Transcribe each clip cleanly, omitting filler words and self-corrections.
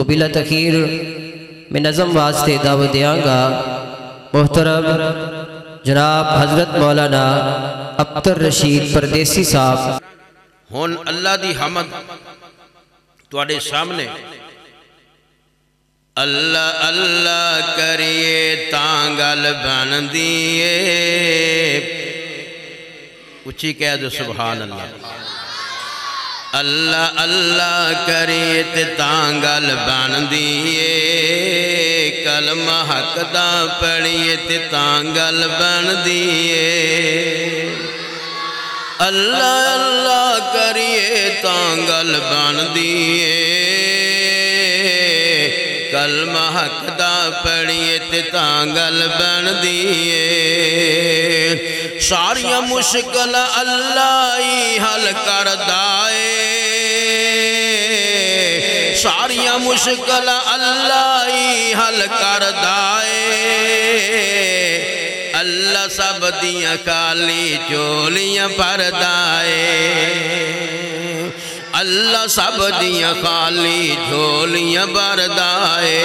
تو بلا تخیر میں نظم واسطے دعوت دیاں گا محترم جناب حضرت مولانا ابتر رشید پردیسی صاحب۔ ہون اللہ دی حمد تواڈے سامنے اللہ اللہ کریے تاں گل بن دیئے، اچھی کہہ دو سبحان اللہ۔ اللہ اللہ کریے تے تاں گل بن دیئے، کلمہ حق دا پڑھیے تے تاں گل بن دیئے۔ اللہ اللہ کریے تاں گل بن دیئے، کلمہ حق دا پڑھیے تے تاں گل بن دیئے۔ ساریاں مشکل اللہ ہی حل کر دائے، ساریاں مشکل اللہ ہی حل کر دائے۔ اللہ سب دیاں خالی چولیاں پر دائے، اللہ سب دیاں خالی جھولیاں بردائے۔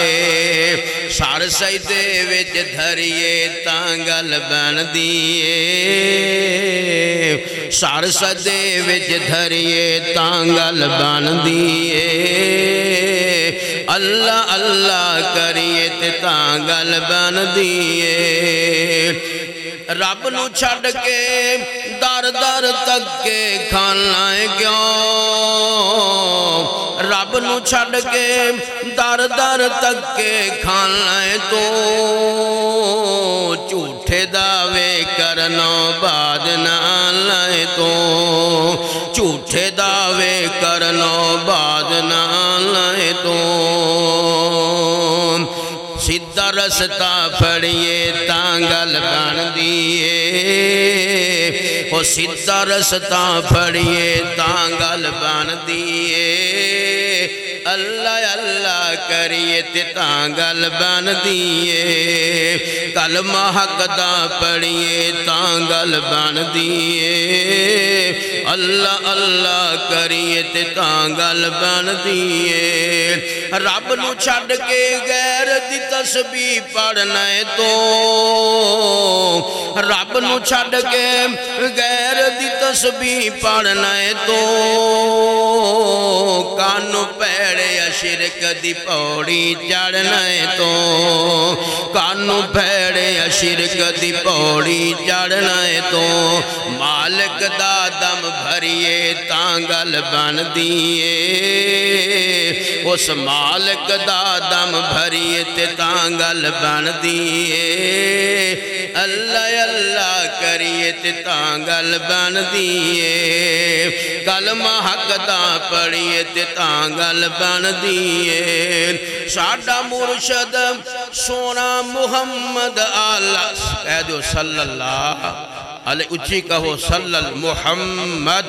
سار سجدے وچ دھریے تاں گل بن دیئے، سار سجدے وچ دھریے تاں گل بن دیئے۔ اللہ اللہ کریے تے تاں گل بن دیئے۔ رب نو چھڑ کے در در تک کے کھانا ہے کیوں، رب نو چھڑ کے در در تک کے کھانا ہے تو، جھوٹے دعوے کرنا بعد نہ لائے تو، جھوٹے دعوے کرنا بعد نہ لائے تو۔ سیدھا رستہ پھڑیے تاں گل بن دیئے، او سیدھا رستہ پھڑیے تاں گل بن دیئے۔ اللہ اللہ کریے تے تاں گل بن دیئے، کلمہ حق دا پڑھیے تاں گل بن دیئے۔ اللہ اللہ کریے تے تاں گل بن دیئے۔ رب نو چھڑ کے غیر دی تسبیح پڑھنا ہے تو، رب نو چھڑ کے غیر دی تسبیح پڑھنا ہے تو، کانو پیڑے شرک دی پوڑی چڑھنا ہے تو، کانو پیڑے شرک دی پوڑی چڑھنا ہے تو۔ مالک دا دم بھریے تاں گل بن دیئے، اس مالک دا دم بھریے تے تاں گل بن دیئے۔ اللہ اللہ کریے تے تاں گل بن دیئے، کلمہ حق دا پڑھیے تے تاں گل بن دیئے۔ ساڈا مرشد سونا محمد آلہ کہہ دو صلی اللہ علیہ، اچھی کہو صلی محمد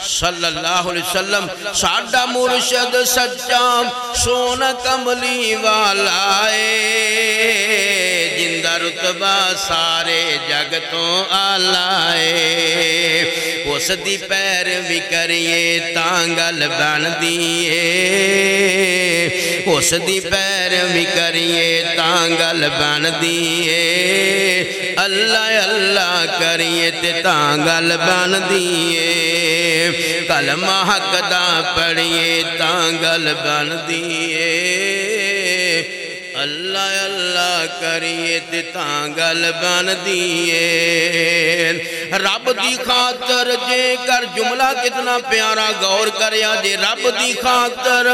صلی اللہ علیہ وسلم۔ ساڈا مرشد سچا سونا کملی والا ہے، جندہ رتبہ سارے جگ تو آلہ ہے۔ اس دی پیروی کریے تاں گل بن دیئے، اس دی پیروی کریے تاں گل بن دیئے۔ اللہ اللہ کریے تے تاں گل بن دیئے، کلمہ حق دا پڑھیے تاں گل بن دیئے۔ اللہ اللہ کریے تے تاں گل بن دیئے۔ رب دی خاطر جے کر جملہ کتنا پیارا غور کریا جے، رب دی خاطر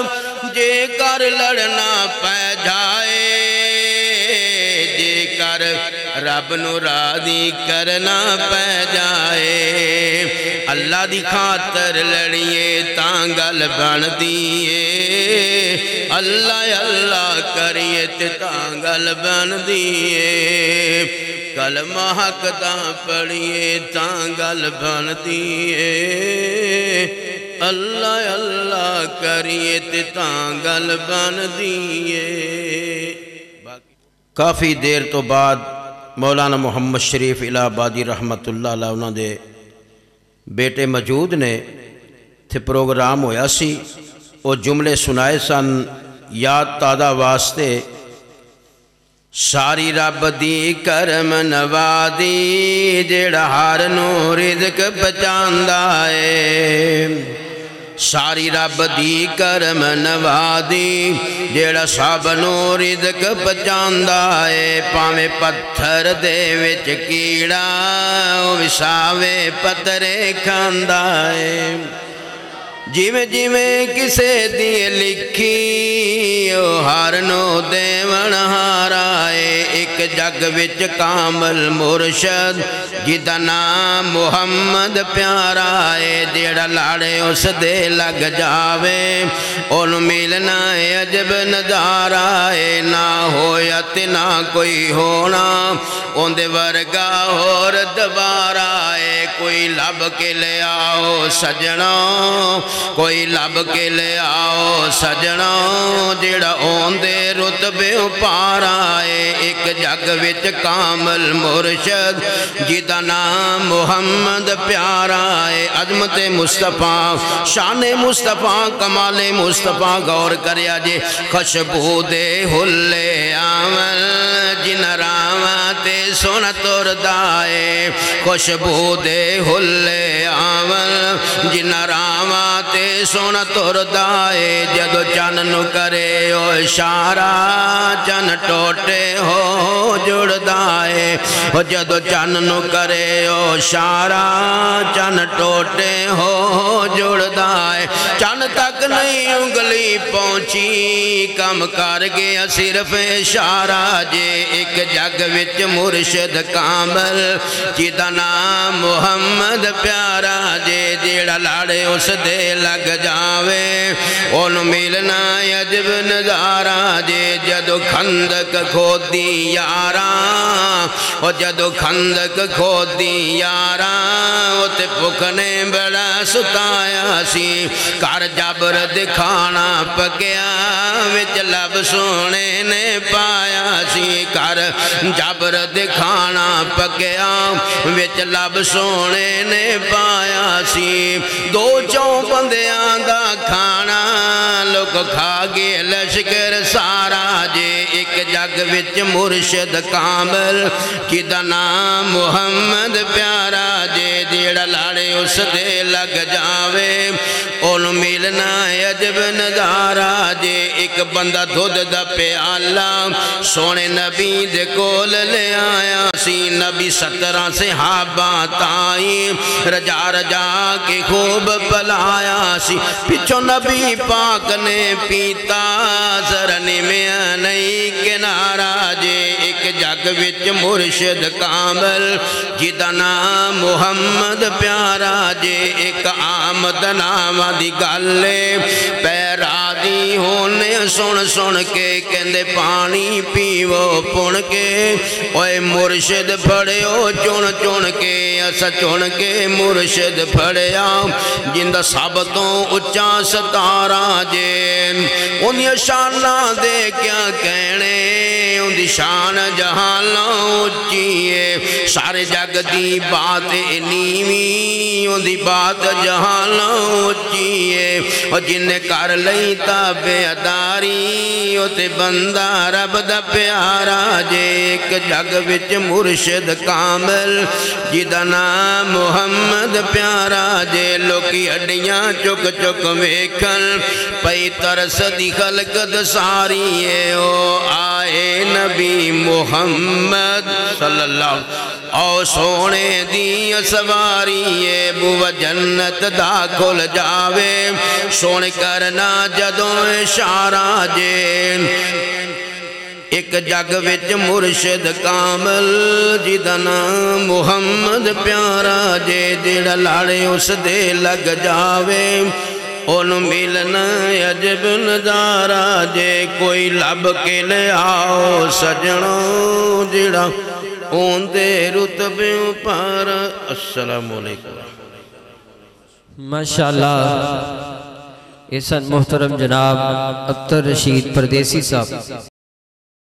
جے کر لڑنا پہ جائے، جے کر رب نو راضی کرنا پہ جائے۔ اللہ دی خاطر لڑیے تاں گل بن دیئے، اللہ اللہ کریے تے تاں گل بن دیئے۔ کلمہ حق دا پڑھیے تاں گل بن دیئے، اللہ اللہ کریے تے تاں گل بن دیئے۔ کافی دیر تو بعد مولانا محمد شریف الہ آبادی رحمت اللہ علیہ انہوں دے بیٹے موجود نے تھے، پروگرام ہویا سی، وہ جملے سنائے سن یا تادہ واسطے ساری رب دی کرم نوادی جیڑا ہر نو رزق پہچاندا ہے ساری رب دی کرم نوادی جیڑا سب نو رزق پہچاندا ہے پاویں پتھر دے وچ کیڑا وساوے پترے کھاندا ہے جیویں جیویں کسے دی لکھی ہر نو دیون ہارا ہے ایک جگ وچ کامل مرشد جدا نام محمد پیارا ہے جیڑا لاڑے اس دے لگ جاوے اُن ملنا عجب نظارہ ہے نہ ہویا تے نہ کوئی ہونا اُن دے ورگا اور دوبارہ ہے کوئی لب کے لے آؤ سجنا کوئی لب کے لے آؤ سجنا جیڑا اون دے رتبے پارا ہے ایک جگ وچ کامل مرشد جدا نام محمد پیارا ہے عظمت مصطفیٰ شان مصطفیٰ کمال مصطفیٰ غور کریا جے خوشبو دے ہلے آمل جن راواتے سن تردائے خوشبو دے ہلے آمل جن راواتے سن تردائے جدو چن نو کرے او اشارہ چن ٹوٹے ہو جڑدائے جدو چن نو کرے او اشارہ چن ٹوٹے ہو جڑدائے چن تک نہیں انگلی پہنچی کم کر گیا صرف اشارہ جے ایک جگ وچ مرشد کامل جدا نام محمد پیارا جے جیڑا لاڑے اس دے لگ جاوے اُن ملنا عجب نظارہ جے جدو کھندک کھودی یاراں جدو کھندک کھودی یاراں تے پکنے بڑا ستایا سی کر جبر دکھانا پکیا وچ لب سونے نے پایا سی کر جبر دکھانا پکیا وچ لب سونے نے پایا سی دو چوں بندیاں دا کھانا لوگ کھا گئے لشکر سارا جے ایک جگ وچ مرشد کامل جدا نام محمد پیارا جے جیڑا لاڑے اس دے لگ جاوے اُن ملنا عجب نظارہ جے ایک بندہ دھد دا پیالہ سونے نبی دے کول لے آیا سی نبی 17 صحابہ تائیں رجا رجا کے خوب پلایا سی پچھو نبی پاک نے پیتا زرنی میں نہیں کنارا جے ایک جگ وچ مرشد کامل جدا نام محمد پیارا جے ایک آمد نام دی گالے پیرا دی ہونے سن سن کے کہندے پانی پیو پن کے اوے مرشد پھڑیو چون چون کے اسا چون کے مرشد پھڑیا جندہ سب تو اچھا ستارہ جے انہی شانہ دے کیا کہنے انہی شان جہانا اچھیے سارے جگ دی بات نیوی انہی بات جہانا اچھیے اور جن کر لئی تابعداری تے بندہ رب دا پیارا جے ایک جگ وچ مرشد کامل جدا نام محمد پیارا جے لوکی ہڈیاں چک چک ویکھن پئی ترس دی خلقت ساری ہے او آئے نبی محمد صلی اللہ او سونے دی سواری ہے بو جنت دا کھل جاوے سونے کرنا جدوں اشارہ جے ایک جگ وچ مرشد کامل جدا نام محمد پیارا جے جیڑا لاڑے اس دے لگ جاوے اُن ملنا عجب نظارہ جے کوئی لب کے لے آؤ سجنا جیڑا اون دے رتبے پر السلام علیکم ماشاءاللہ احسن محترم جناب عبدالرشید پردیسی صاحب